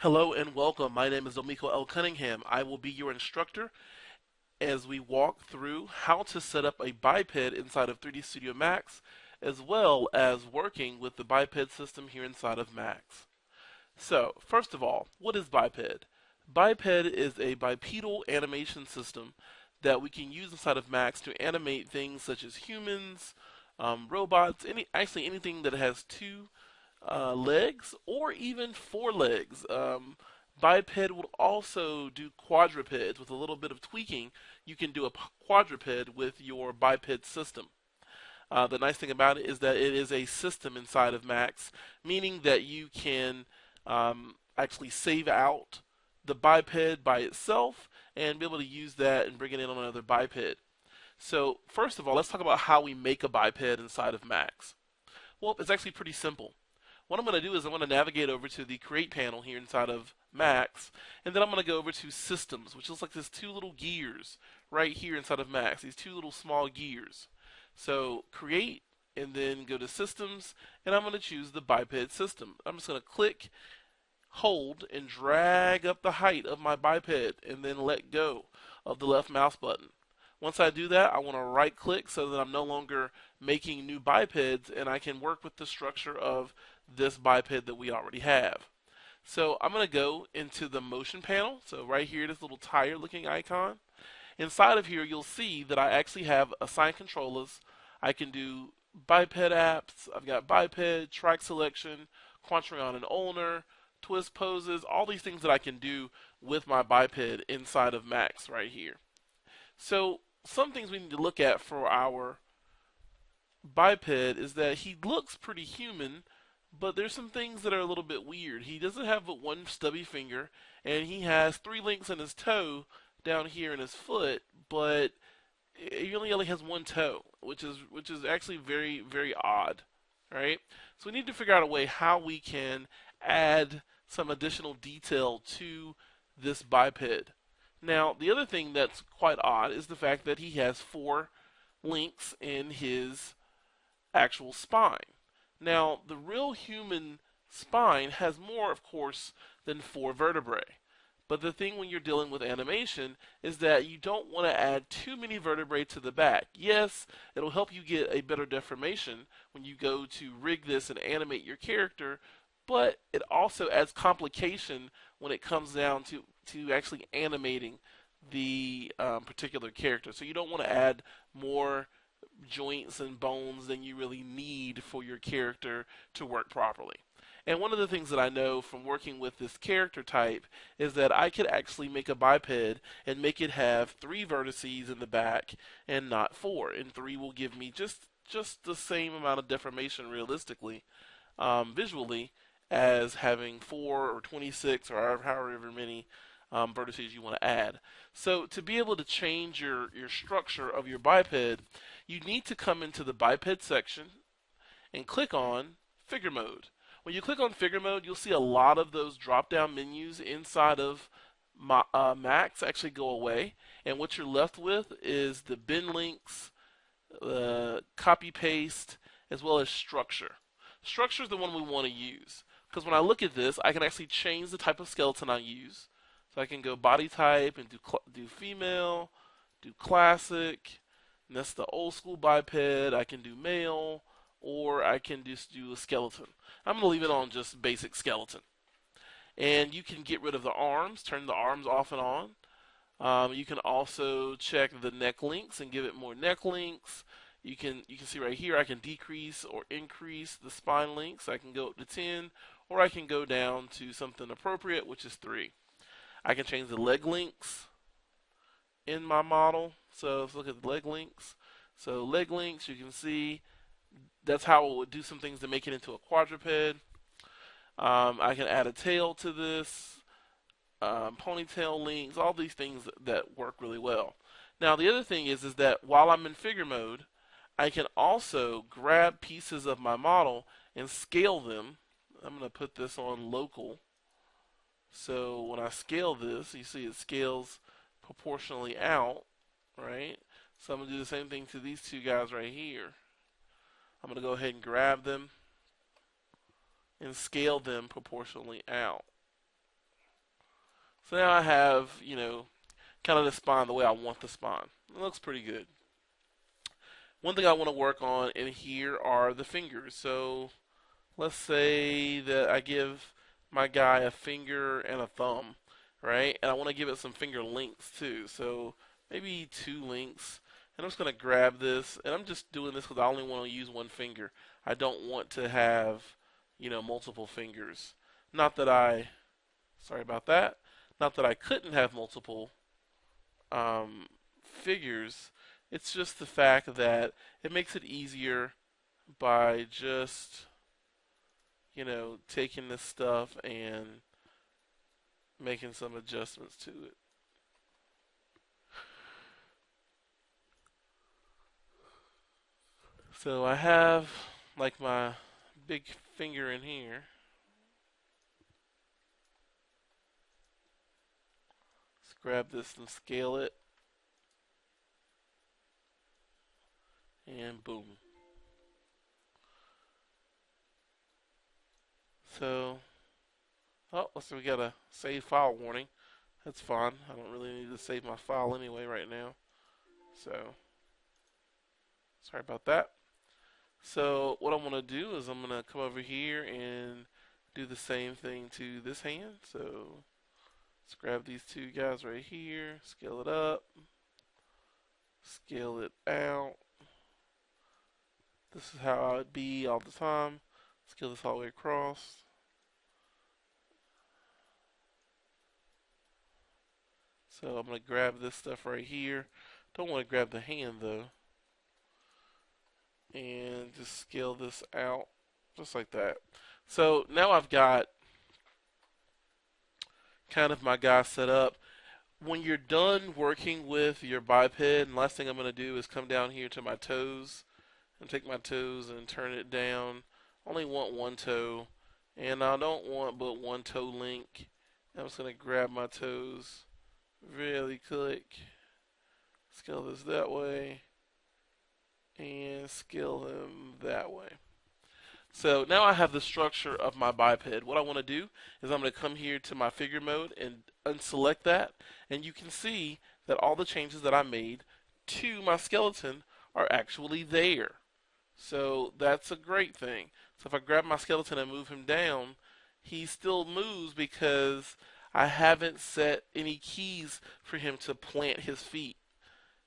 Hello and welcome. My name is Omiko L. Cunningham. I will be your instructor as we walk through how to set up a biped inside of 3D Studio Max, as well as working with the biped system here inside of Max. So, first of all, what is biped? Biped is a bipedal animation system that we can use inside of Max to animate things such as humans, robots, actually anything that has two legs or even four legs. Biped will also do quadrupeds with a little bit of tweaking. You can do a quadruped with your biped system. The nice thing about it is that it is a system inside of Max, meaning that you can actually save out the biped by itself and be able to use that and bring it in on another biped. So, first of all, let's talk about how we make a biped inside of Max. Well, it's actually pretty simple. What I'm going to do is I'm going to navigate over to the Create panel here inside of Max, and then I'm going to go over to Systems, which looks like this two little gears right here inside of Max, these two little small gears. So Create, and then go to Systems, and I'm going to choose the biped system. I'm just going to click, hold, and drag up the height of my biped, and then let go of the left mouse button. Once I do that, I want to right click so that I'm no longer making new bipeds and I can work with the structure of this biped that we already have. So I'm going to go into the motion panel. So right here, this little tire looking icon. Inside of here, you'll see that I actually have assigned controllers. I can do biped apps. I've got biped, track selection, Quantrion and ulnar, twist poses, all these things that I can do with my biped inside of Max right here. So some things we need to look at for our biped is that he looks pretty human, but there's some things that are a little bit weird. He doesn't have but one stubby finger, and he has three links in his toe down here in his foot, but he only has one toe, which is actually very odd, right? So we need to figure out a way how we can add some additional detail to this biped. Now, the other thing that's quite odd is the fact that he has four links in his actual spine. Now, the real human spine has more, of course, than four vertebrae. But the thing when you're dealing with animation is that you don't want to add too many vertebrae to the back. Yes, it'll help you get a better deformation when you go to rig this and animate your character, but it also adds complication when it comes down to actually animating the particular character. So you don't want to add more joints and bones than you really need for your character to work properly. And one of the things that I know from working with this character type is that I could actually make a biped and make it have three vertices in the back and not four. And three will give me just the same amount of deformation realistically, visually, as having 4 or 26 or however many vertices you want to add. So to be able to change your structure of your biped, you need to come into the biped section and click on figure mode. When you click on figure mode, you'll see a lot of those drop down menus inside of Max actually go away, and what you're left with is the bin links, copy paste, as well as structure. Structure is the one we want to use because when I look at this, I can actually change the type of skeleton I use. So I can go body type and do female, do classic, and that's the old school biped. I can do male, or I can just do a skeleton. I'm going to leave it on just basic skeleton. And you can get rid of the arms, turn the arms off and on. You can also check the neck links and give it more neck links. You can see right here I can decrease or increase the spine links. I can go up to 10, or I can go down to something appropriate, which is 3. I can change the leg links in my model. So let's look at the leg links. So leg links, you can see that's how it would do some things to make it into a quadruped. I can add a tail to this, ponytail links, all these things that work really well. Now the other thing is that while I'm in figure mode, I can also grab pieces of my model and scale them. I'm going to put this on local. So when I scale this, you see it scales proportionally out, right? So I'm going to do the same thing to these two guys right here. I'm going to go ahead and grab them and scale them proportionally out. So now I have, kind of the spine the way I want the spine. It looks pretty good. One thing I want to work on in here are the fingers. So let's say that I give my guy a finger and a thumb, right? And I want to give it some finger links too. So maybe 2 links. And I'm just going to grab this, and I'm just doing this because I only want to use one finger. I don't want to have, multiple fingers. Not that I, sorry about that. Not that I couldn't have multiple figures. It's just the fact that it makes it easier by just taking this stuff and making some adjustments to it. So I have like my big finger in here. Let's grab this and scale it. And boom. So, so we got a save file warning. That's fine. I don't really need to save my file anyway right now. So, sorry about that. So what I'm going to do is I'm going to come over here and do the same thing to this hand. So let's grab these two guys right here, scale it up, scale it out. This is how I'd be all the time. Scale this all the way across. So I'm going to grab this stuff right here. Don't want to grab the hand though. And just scale this out just like that. So now I've got kind of my guy set up. When you're done working with your biped, and last thing I'm going to do is come down here to my toes and take my toes and turn it down. Only want one toe, and I don't want but one toe link. I'm just going to grab my toes really quick, scale this that way, and scale them that way. So now I have the structure of my biped. What I want to do is I'm going to come here to my figure mode and unselect that, and you can see that all the changes that I made to my skeleton are actually there. So that's a great thing. So if I grab my skeleton and move him down, he still moves because I haven't set any keys for him to plant his feet.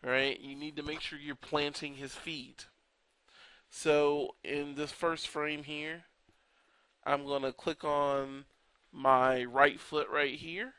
Right? You need to make sure you're planting his feet. So in this first frame here, I'm going to click on my right foot right here,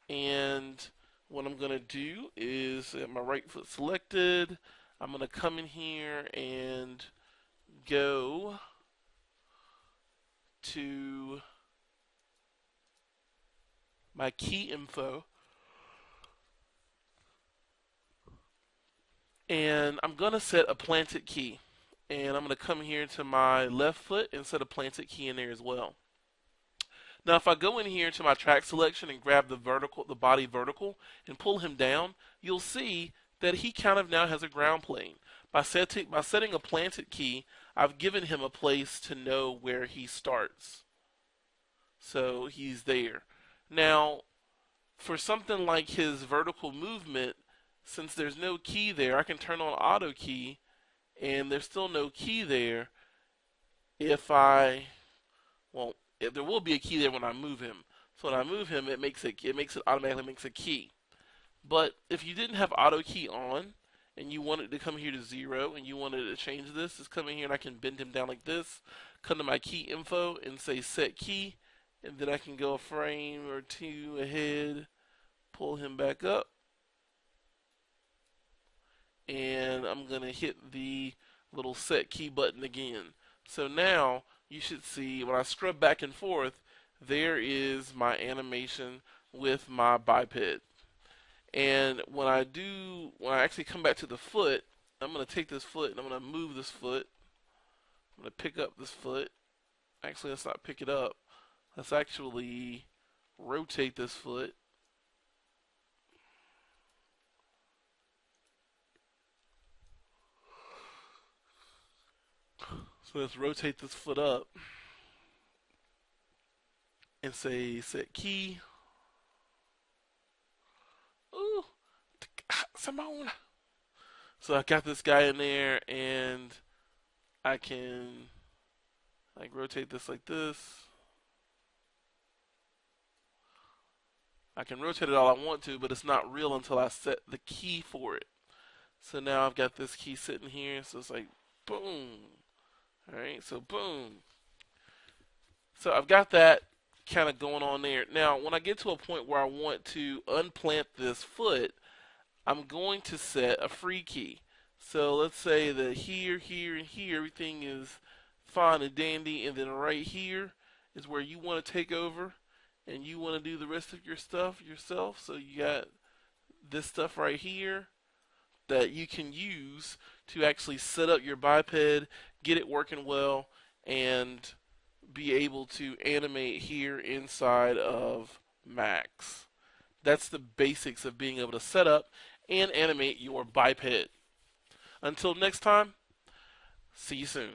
and what I'm going to do is have my right foot selected. I'm going to come in here and go to my key info, and I'm going to set a planted key. And I'm going to come here to my left foot and set a planted key in there as well. Now if I go in here to my track selection and grab the body vertical and pull him down, you'll see that he kind of now has a ground plane. By setting a planted key, I've given him a place to know where he starts. So he's there. Now, for something like his vertical movement, since there's no key there, I can turn on auto key, and there's still no key there. If there will be a key there when I move him. So when I move him, it automatically makes a key. But if you didn't have auto key on, and you wanted to come here to 0, and you wanted to change this, just come in here and I can bend him down like this, come to my key info and say set key, and then I can go a frame or 2 ahead, pull him back up, and I'm going to hit the little set key button again. So now you should see when I scrub back and forth, there is my animation with my biped. And when I actually come back to the foot, I'm going to take this foot and I'm going to move this foot. I'm going to pick up this foot. Actually, let's not pick it up. Let's actually rotate this foot. So let's rotate this foot up and say set key. Simone. So I got this guy in there, and I can like rotate this like this. I can rotate it all I want to, but it's not real until I set the key for it. So now I've got this key sitting here, so it's like boom. Alright, so boom. So I've got that kind of going on there. Now, when I get to a point where I want to unplant this foot, I'm going to set a free key. So let's say that here, here, and here, everything is fine and dandy, and then right here is where you want to take over, and you want to do the rest of your stuff yourself. So you got this stuff right here that you can use to actually set up your biped, get it working well, and be able to animate here inside of Max. That's the basics of being able to set up and animate your biped. Until next time, see you soon.